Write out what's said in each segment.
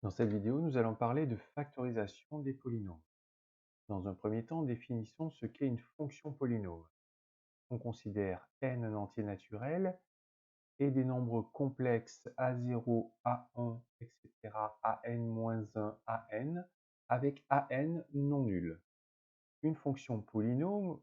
Dans cette vidéo, nous allons parler de factorisation des polynômes. Dans un premier temps, définissons ce qu'est une fonction polynôme. On considère n un entier naturel et des nombres complexes a0, a1, etc., an-1, an, avec an non nul. Une fonction polynôme,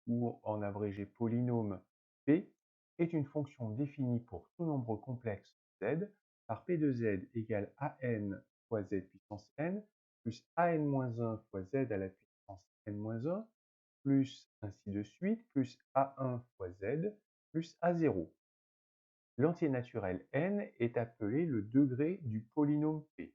ou en abrégé polynôme p, est une fonction définie pour tout nombre complexe z par p de z égale an fois z puissance n plus an-1 fois z à la puissance n-1 plus ainsi de suite plus a1 fois z plus a0. L'entier naturel n est appelé le degré du polynôme p.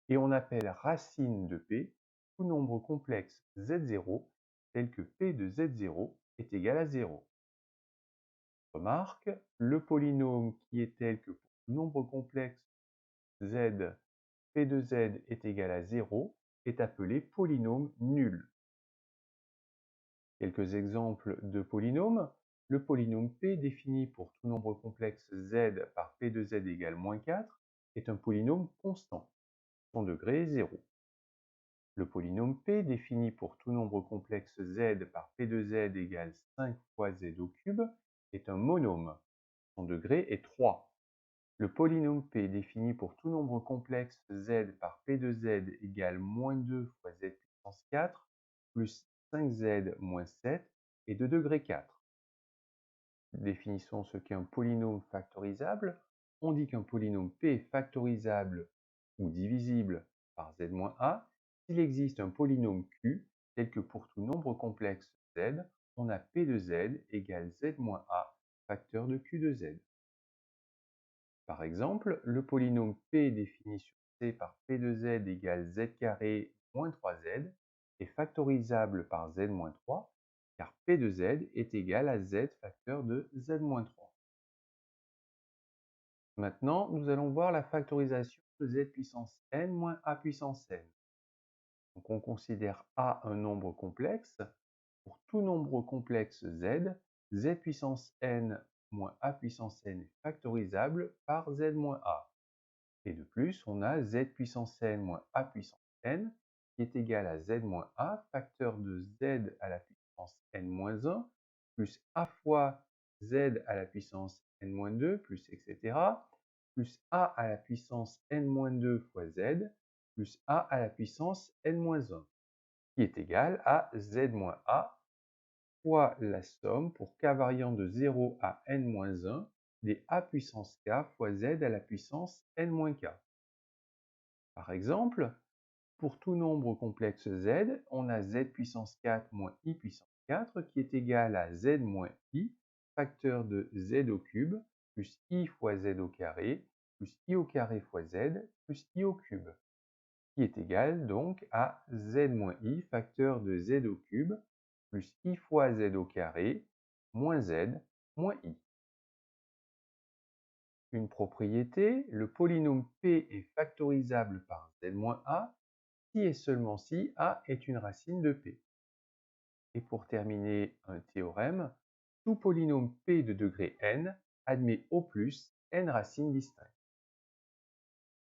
Et on appelle racine de p tout nombre complexe z0 tel que p de z0 est égal à 0. Remarque, le polynôme qui est tel que pour tout nombre complexe z, p de z est égal à 0 est appelé polynôme nul. Quelques exemples de polynômes. Le polynôme p défini pour tout nombre complexe z par p de z égale -4 est un polynôme constant. Son degré est 0. Le polynôme p défini pour tout nombre complexe z par p de z égale 5 fois z au cube est un monôme. Son degré est 3. Le polynôme p défini pour tout nombre complexe z par p de z égale -2 fois z puissance 4 plus 5z moins 7 est de degré 4. Définissons ce qu'est un polynôme factorisable. On dit qu'un polynôme p est factorisable ou divisible par z-a s'il existe un polynôme q tel que pour tout nombre complexe z, on a p de z égale z-a facteur de q de z. Par exemple, le polynôme p défini sur c par p de z égale z carré moins 3z est factorisable par z-3 car p de z est égal à z facteur de z-3. Maintenant, nous allons voir la factorisation de z puissance n moins a puissance n. Donc on considère a un nombre complexe. Pour tout nombre complexe z, z puissance n moins a puissance n est factorisable par z moins a. Et de plus, on a z puissance n moins a puissance n qui est égal à z moins a facteur de z à la puissance n moins 1 plus a fois z à la puissance n moins 2 plus etc. plus a à la puissance n moins 2 fois z plus a à la puissance n moins 1 qui est égal à z moins a fois la somme pour k variant de 0 à n-1 des a puissance k fois z à la puissance n-k. Par exemple, pour tout nombre complexe z, on a z puissance 4 moins i puissance 4 qui est égal à z moins i facteur de z au cube plus i fois z au carré plus i au carré fois z plus i au cube qui est égal donc à z moins i facteur de z au cube plus i fois z au carré moins z moins i. Une propriété, le polynôme p est factorisable par z moins a si et seulement si a est une racine de p. Et pour terminer, un théorème, tout polynôme p de degré n admet au plus n racines distinctes.